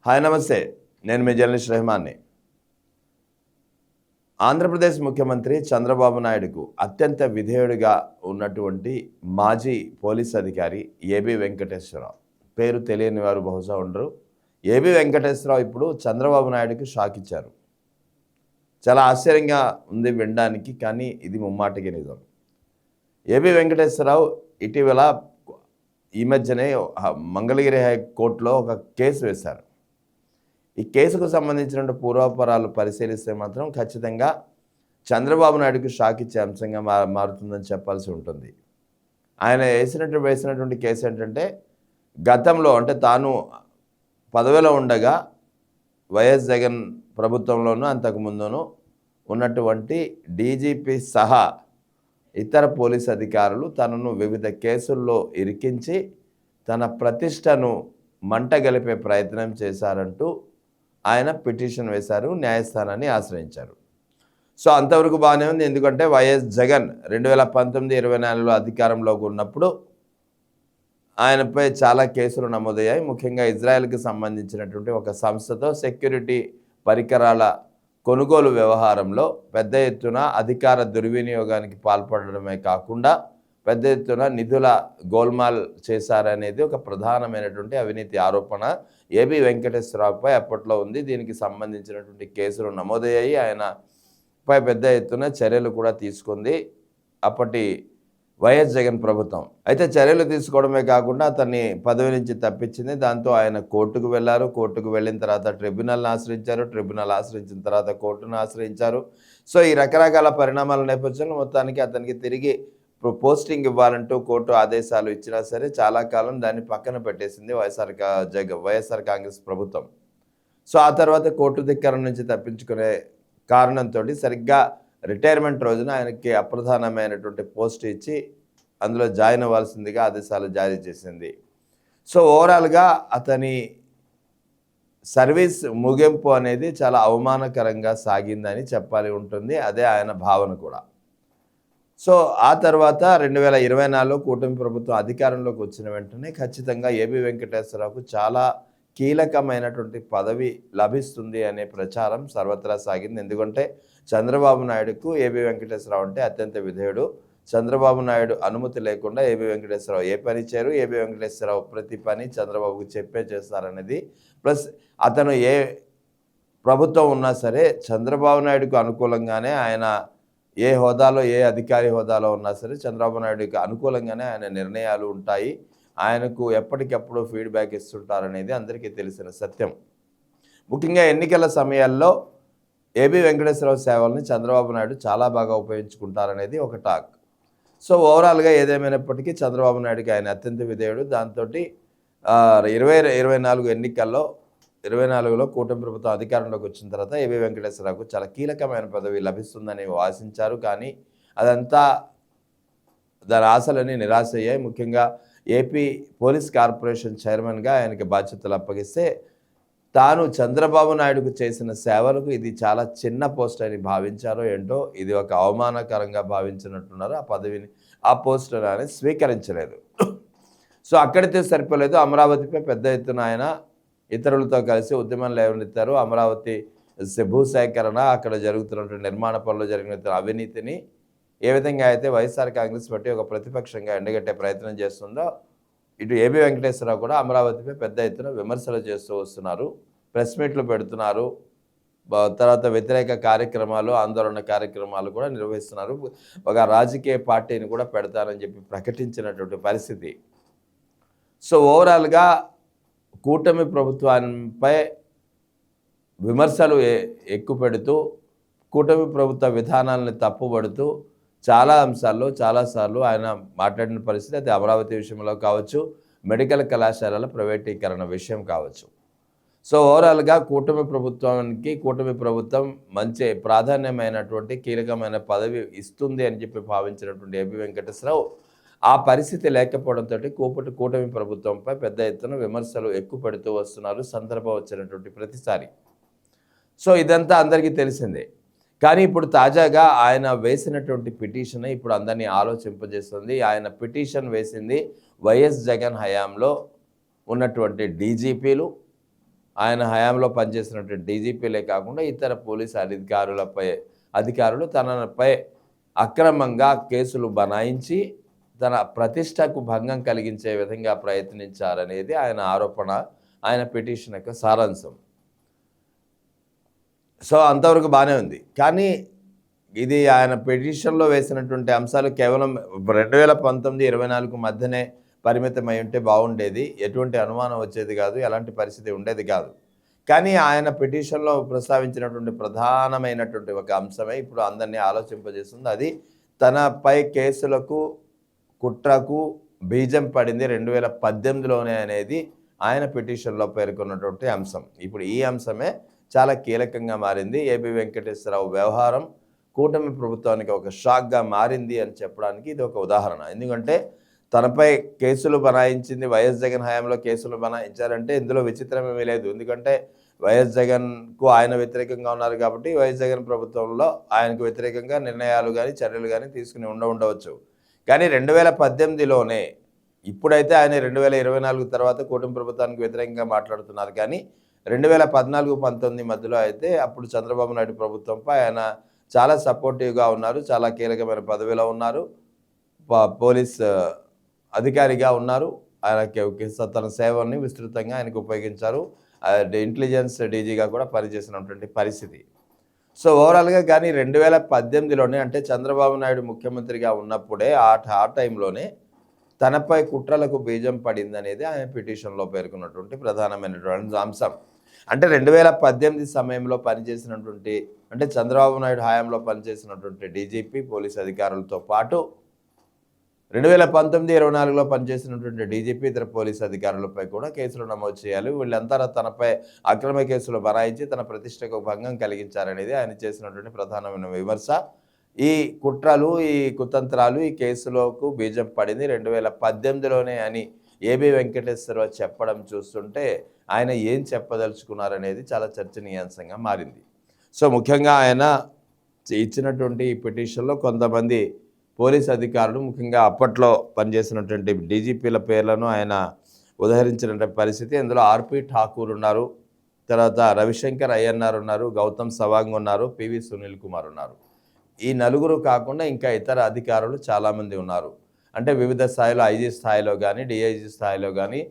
Hi నమస్తే, నేను మీ journalist రెహమాన్ని. Andhra Pradesh ముఖ్యమంత్రి చంద్రబాబు నాయుడుకు అత్యంత విధేయుడిగా ఉన్నటువంటి మాజీ పోలీస్ అధికారి ఏబి వెంకటేశ్వరరావు. పేరు తెలియని వారు బహుశా ఉండరు. ఏబి వెంకటేశ్వరరావు ఇప్పుడు చంద్రబాబు నాయుడుకి షాక్ ఇచ్చారు. చాలా ఆశ్చర్యంగా ఉంది వినడానికి, కానీ ఇది ముమ్మాటికి నిజం. ఏబి వెంకటేశ్వరరావు ఇటీవల ఈ మధ్యనే మంగళగిరి హైకోర్టులో ఒక కేసు వేశారు. ఈ కేసుకు సంబంధించిన పూర్వాపరాలు పరిశీలిస్తే మాత్రం ఖచ్చితంగా చంద్రబాబు నాయుడుకు షాక్ ఇచ్చే అంశంగా మారుతుందని చెప్పాల్సి ఉంటుంది. ఆయన వేసినటువంటి కేసు ఏంటంటే, గతంలో అంటే తాను పదవిలో ఉండగా వైఎస్ జగన్ ప్రభుత్వంలోనూ అంతకుముందునూ ఉన్నటువంటి డీజీపీ సహా ఇతర పోలీస్ అధికారులు తనను వివిధ కేసుల్లో ఇరికించి తన ప్రతిష్టను మంటగలిపే ప్రయత్నం చేశారంటూ ఆయన పిటిషన్ వేశారు, న్యాయస్థానాన్ని ఆశ్రయించారు. సో అంతవరకు బాగానే ఉంది. ఎందుకంటే వైఎస్ జగన్ 2019-24లో అధికారంలోకి ఉన్నప్పుడు ఆయనపై చాలా కేసులు నమోదయ్యాయి. ముఖ్యంగా ఇజ్రాయెల్కి సంబంధించినటువంటి ఒక సంస్థతో సెక్యూరిటీ పరికరాల కొనుగోలు వ్యవహారంలో పెద్ద ఎత్తున అధికార దుర్వినియోగానికి పాల్పడడమే కాకుండా పెద్ద ఎత్తున నిధుల గోల్మాల్ చేశారనేది ఒక ప్రధానమైనటువంటి అవినీతి ఆరోపణ ఏబి వెంకటేశ్వరరావుపై అప్పట్లో ఉంది. దీనికి సంబంధించినటువంటి కేసులు నమోదయ్యాయి. ఆయనపై పెద్ద ఎత్తున చర్యలు కూడా తీసుకుంది అప్పటి వైఎస్ జగన్ ప్రభుత్వం. అయితే చర్యలు తీసుకోవడమే కాకుండా అతన్ని పదవి నుంచి తప్పించింది. దాంతో ఆయన కోర్టుకు వెళ్ళారు. కోర్టుకు వెళ్ళిన తర్వాత ట్రిబ్యునల్ని ఆశ్రయించారు. ట్రిబ్యునల్ ఆశ్రయించిన తర్వాత కోర్టును ఆశ్రయించారు. సో ఈ రకరకాల పరిణామాల నేపథ్యంలో మొత్తానికి అతనికి తిరిగి పోస్టింగ్ ఇవ్వాలంటూ కోర్టు ఆదేశాలు ఇచ్చినా సరే చాలా కాలం దాన్ని పక్కన పెట్టేసింది వైఎస్ఆర్ కాంగ్రెస్ ప్రభుత్వం. సో ఆ తర్వాత కోర్టు ధిక్కరం నుంచి తప్పించుకునే కారణంతో సరిగ్గా రిటైర్మెంట్ రోజున ఆయనకి అప్రధానమైనటువంటి పోస్ట్ ఇచ్చి అందులో జాయిన్ అవ్వాల్సిందిగా ఆదేశాలు జారీ చేసింది. సో ఓవరాల్గా అతని సర్వీస్ ముగింపు అనేది చాలా అవమానకరంగా సాగిందని చెప్పాలి ఉంటుంది. అదే ఆయన భావన కూడా. సో ఆ తర్వాత 2024లో కూటమి ప్రభుత్వం అధికారంలోకి వచ్చిన వెంటనే ఖచ్చితంగా ఏబి వెంకటేశ్వరరావుకు చాలా కీలకమైనటువంటి పదవి లభిస్తుంది అనే ప్రచారం సర్వత్రా సాగింది. ఎందుకంటే చంద్రబాబు నాయుడుకు ఏబి వెంకటేశ్వరరావు అంటే అత్యంత విధేయుడు. చంద్రబాబు నాయుడు అనుమతి లేకుండా ఏబి వెంకటేశ్వరరావు ఏ పని చేయరు. ఏబి వెంకటేశ్వరరావు ప్రతి పని చంద్రబాబుకు చెప్పే చేస్తారనేది. ప్లస్ అతను ఏ ప్రభుత్వం ఉన్నా సరే చంద్రబాబు నాయుడుకు అనుకూలంగానే ఆయన ఏ హోదాలో ఏ అధికారి హోదాలో ఉన్నా సరే చంద్రబాబు నాయుడుకి అనుకూలంగానే ఆయన నిర్ణయాలు ఉంటాయి. ఆయనకు ఎప్పటికెప్పుడు ఫీడ్బ్యాక్ ఇస్తుంటారనేది అందరికీ తెలిసిన సత్యం. ముఖ్యంగా ఎన్నికల సమయాల్లో ఏబి వెంకటేశ్వరరావు సేవల్ని చంద్రబాబు నాయుడు చాలా బాగా ఉపయోగించుకుంటారనేది ఒక టాక్. సో ఓవరాల్గా ఏదేమైనప్పటికీ చంద్రబాబు నాయుడుకి ఆయన అత్యంత విధేయుడు. దాంతో 2024 ఎన్నికల్లో 24లో కూటమి ప్రభుత్వం అధికారంలోకి వచ్చిన తర్వాత ఏబి వెంకటేశ్వరరావుకు చాలా కీలకమైన పదవి లభిస్తుందని ఆశించారు. కానీ అదంతా దాని ఆశలన్నీ నిరాశ అయ్యాయి. ముఖ్యంగా ఏపీ పోలీస్ కార్పొరేషన్ చైర్మన్గా ఆయనకి బాధ్యతలు అప్పగిస్తే తాను చంద్రబాబు నాయుడుకు చేసిన సేవలకు ఇది చాలా చిన్న పోస్ట్ అని భావించారో ఏంటో, ఇది ఒక అవమానకరంగా భావించినట్టున్నారు. ఆ పదవిని ఆ పోస్ట్ అని స్వీకరించలేదు. సో అక్కడితో సరిపోలేదు. అమరావతిపై పెద్ద ఎత్తున ఆయన ఇతరులతో కలిసి ఉద్యమం లేవనెత్తారు. అమరావతి భూసేకరణ, అక్కడ జరుగుతున్నటువంటి నిర్మాణ పనులు జరిగిన అవినీతిని ఏ విధంగా అయితే వైఎస్ఆర్ కాంగ్రెస్ పార్టీ ఒక ప్రతిపక్షంగా ఎండగట్టే ప్రయత్నం చేస్తుందో, ఇటు ఏబి వెంకటేశ్వరరావు కూడా అమరావతిపై పెద్ద ఎత్తున విమర్శలు చేస్తూ వస్తున్నారు. ప్రెస్ మీట్లు పెడుతున్నారు. తర్వాత వ్యతిరేక కార్యక్రమాలు, ఆందోళన కార్యక్రమాలు కూడా నిర్వహిస్తున్నారు. ఒక రాజకీయ పార్టీని కూడా పెడతారని చెప్పి ప్రకటించినటువంటి పరిస్థితి. సో ఓవరాల్గా కూటమి ప్రభుత్వంపై విమర్శలు ఎక్కుపెడుతూ కూటమి ప్రభుత్వ విధానాలను తప్పుపడుతూ చాలా అంశాల్లో చాలాసార్లు ఆయన మాట్లాడిన పరిస్థితి. అది అమరావతి విషయంలో కావచ్చు, మెడికల్ కళాశాలల ప్రైవేటీకరణ విషయం కావచ్చు. సో ఓవరాల్గా కూటమి ప్రభుత్వం మంచి ప్రాధాన్యమైనటువంటి కీలకమైన పదవి ఇస్తుంది అని చెప్పి భావించినటువంటి ఏబి వెంకటేశ్వరరావు ఆ పరిస్థితి లేకపోవడంతో కూటమి ప్రభుత్వంపై పెద్ద ఎత్తున విమర్శలు ఎక్కుపెడుతూ వస్తున్నారు సందర్భం వచ్చినటువంటి ప్రతిసారి. సో ఇదంతా అందరికీ తెలిసిందే. కానీ ఇప్పుడు తాజాగా ఆయన వేసినటువంటి పిటిషన్ ఇప్పుడు అందరినీ ఆలోచింపజేస్తుంది. ఆయన పిటిషన్ వేసింది వైఎస్ జగన్ హయాంలో ఉన్నటువంటి డీజీపీలు, ఆయన హయాంలో పనిచేసినటువంటి డీజీపీలే కాకుండా ఇతర పోలీసు అధికారులు తనపై అక్రమంగా కేసులు బనాయించి తన ప్రతిష్టకు భంగం కలిగించే విధంగా ప్రయత్నించారనేది ఆయన ఆరోపణ, ఆయన పిటిషన్ యొక్క సారాంశం. సో అంతవరకు బాగానే ఉంది. కానీ ఇది ఆయన పిటిషన్లో వేసినటువంటి అంశాలు కేవలం 2019-24 మధ్యనే పరిమితమై ఉంటే బాగుండేది. ఎటువంటి అనుమానం వచ్చేది కాదు, ఎలాంటి పరిస్థితి ఉండేది కాదు. కానీ ఆయన పిటిషన్లో ప్రస్తావించినటువంటి ప్రధానమైనటువంటి ఒక అంశమే ఇప్పుడు అందరినీ ఆలోచింపజేస్తుంది. అది తనపై కేసులకు, కుట్రకు బీజం పడింది 2018లోనే అనేది ఆయన పిటిషన్లో పేర్కొన్నటువంటి అంశం. ఇప్పుడు ఈ అంశమే చాలా కీలకంగా మారింది. ఏబి వెంకటేశ్వరరావు వ్యవహారం కూటమి ప్రభుత్వానికి ఒక షాక్గా మారింది అని చెప్పడానికి ఇది ఒక ఉదాహరణ. ఎందుకంటే తనపై కేసులు బనాయించింది వైఎస్ జగన్ హయాంలో కేసులు బనాయించారంటే ఇందులో విచిత్రం ఏమీ లేదు. ఎందుకంటే వైఎస్ జగన్కు ఆయన వ్యతిరేకంగా ఉన్నారు కాబట్టి వైఎస్ జగన్ ప్రభుత్వంలో ఆయనకు వ్యతిరేకంగా నిర్ణయాలు కానీ చర్యలు కానీ తీసుకుని ఉండవచ్చు. కానీ 2018లోనే, ఇప్పుడైతే ఆయన 2024 తర్వాత కూటమి ప్రభుత్వానికి వ్యతిరేకంగా మాట్లాడుతున్నారు. కానీ 2014-19 మధ్యలో అయితే అప్పుడు చంద్రబాబు నాయుడు ప్రభుత్వంపై ఆయన చాలా సపోర్టివ్గా ఉన్నారు, చాలా కీలకమైన పదవిలో ఉన్నారు, పోలీస్ అధికారిగా ఉన్నారు. ఆయనకి తన సేవల్ని విస్తృతంగా ఆయనకు ఉపయోగించారు. ఇంటెలిజెన్స్ డీజీగా కూడా పనిచేసినటువంటి పరిస్థితి. సో ఓవరాల్గా కానీ 2018లోనే, అంటే చంద్రబాబు నాయుడు ముఖ్యమంత్రిగా ఉన్నప్పుడే ఆ టైంలోనే తనపై కుట్రలకు బీజం పడింది అనేది ఆయన పిటిషన్లో పేర్కొన్నటువంటి ప్రధానమైనటువంటి అంశం. అంటే 2018 సమయంలో పనిచేసినటువంటి, అంటే చంద్రబాబు నాయుడు హయాంలో పనిచేసినటువంటి డీజీపీ పోలీస్ అధికారులతో పాటు 2019-24లో పనిచేసినటువంటి డీజీపీ ఇతర పోలీసు అధికారులపై కూడా కేసులు నమోదు చేయాలి. వీళ్ళంతా తనపై అక్రమ కేసులు బనాయించి తన ప్రతిష్టకు భంగం కలిగించారనేది ఆయన చేసినటువంటి ప్రధానమైన విమర్శ. ఈ కుట్రలు, ఈ కుతంత్రాలు, ఈ కేసులకు బీజం పడింది 2018లోనే అని ఏబి వెంకటేశ్వరరావు చెప్పడం చూస్తుంటే ఆయన ఏం చెప్పదలుచుకున్నారనేది చాలా చర్చనీయాంశంగా మారింది. సో ముఖ్యంగా ఆయన ఇచ్చినటువంటి ఈ పిటిషన్లో కొంతమంది పోలీస్ అధికారులు, ముఖ్యంగా అప్పట్లో పనిచేసినటువంటి డీజీపీల పేర్లను ఆయన ఉదహరించినటువంటి పరిస్థితి. ఇందులో ఆర్పి ఠాకూర్ ఉన్నారు, తర్వాత రవిశంకర్ అయ్యన్నార్ ఉన్నారు, గౌతమ్ సవాంగ్ ఉన్నారు, పివి సునీల్ కుమార్ ఉన్నారు. ఈ నలుగురు కాకుండా ఇంకా ఇతర అధికారులు చాలామంది ఉన్నారు. అంటే వివిధ స్థాయిలో, ఐజీ స్థాయిలో కానీ, డిఐజీ స్థాయిలో కానీ,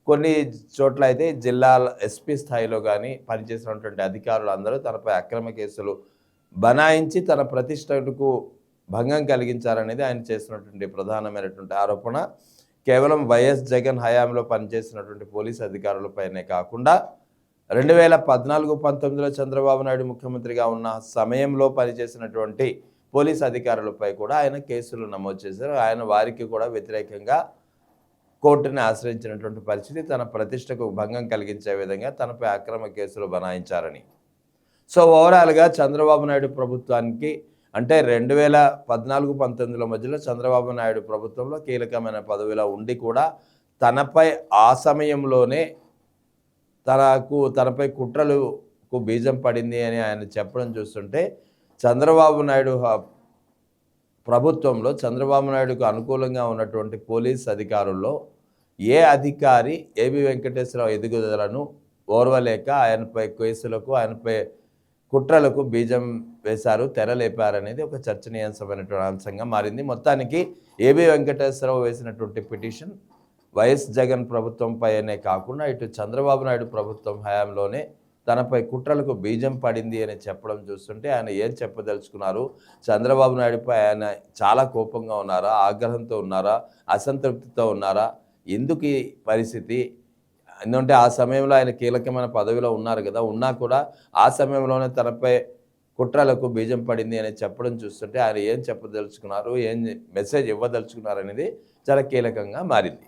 కొన్ని చోట్ల అయితే జిల్లా ఎస్పీ స్థాయిలో కానీ పనిచేసినటువంటి అధికారులు అందరూ తనపై అక్రమ కేసులు బనాయించి తన ప్రతిష్టకు భంగం కలిగించారనేది ఆయన చేసినటువంటి ప్రధానమైనటువంటి ఆరోపణ. కేవలం వైఎస్ జగన్ హయాంలో పనిచేసినటువంటి పోలీసు అధికారులపైనే కాకుండా 2014-19లో చంద్రబాబు నాయుడు ముఖ్యమంత్రిగా ఉన్న సమయంలో పనిచేసినటువంటి పోలీసు అధికారులపై కూడా ఆయన కేసులు నమోదు చేశారు. ఆయన వారికి కూడా వ్యతిరేకంగా కోర్టుని ఆశ్రయించినటువంటి పరిస్థితి, తన ప్రతిష్టకు భంగం కలిగించే విధంగా తనపై అక్రమ కేసులు బనాయించారని. సో ఓవరాల్గా చంద్రబాబు నాయుడు ప్రభుత్వానికి, అంటే 2014-19 మధ్యలో చంద్రబాబు నాయుడు ప్రభుత్వంలో కీలకమైన పదవిలో ఉండి కూడా తనపై ఆ సమయంలోనే తనపై కుట్రలకు బీజం పడింది అని ఆయన చెప్పడం చూస్తుంటే, చంద్రబాబు నాయుడు ప్రభుత్వంలో చంద్రబాబు నాయుడుకు అనుకూలంగా ఉన్నటువంటి పోలీస్ అధికారుల్లో ఏ అధికారి ఏబి వెంకటేశ్వరరావు ఎదుగుదలను ఓర్వలేక ఆయనపై కేసులకు, ఆయనపై కుట్రలకు బీజం వేశారు, తెరలేపారనేది ఒక చర్చనీయాంశమైనటువంటి అంశంగా మారింది. మొత్తానికి ఏబి వెంకటేశ్వరరావు వేసినటువంటి పిటిషన్ వైఎస్ జగన్ ప్రభుత్వంపైనే కాకుండా ఇటు చంద్రబాబు నాయుడు ప్రభుత్వం హయాంలోనే తనపై కుట్రలకు బీజం పడింది అని చెప్పడం చూస్తుంటే ఆయన ఏం చెప్పదలుచుకున్నారు? చంద్రబాబు నాయుడుపై ఆయన చాలా కోపంగా ఉన్నారా, ఆగ్రహంతో ఉన్నారా, అసంతృప్తితో ఉన్నారా? ఎందుకు ఈ పరిస్థితి? ఎందుకంటే ఆ సమయంలో ఆయన కీలకమైన పదవిలో ఉన్నారు కదా, ఉన్నా కూడా ఆ సమయంలోనే తనపై కుట్రలకు బీజం పడింది అని చెప్పడం చూస్తుంటే ఆయన ఏం చెప్పదలుచుకున్నారు, ఏం మెసేజ్ ఇవ్వదలుచుకున్నారు అనేది చాలా కీలకంగా మారింది.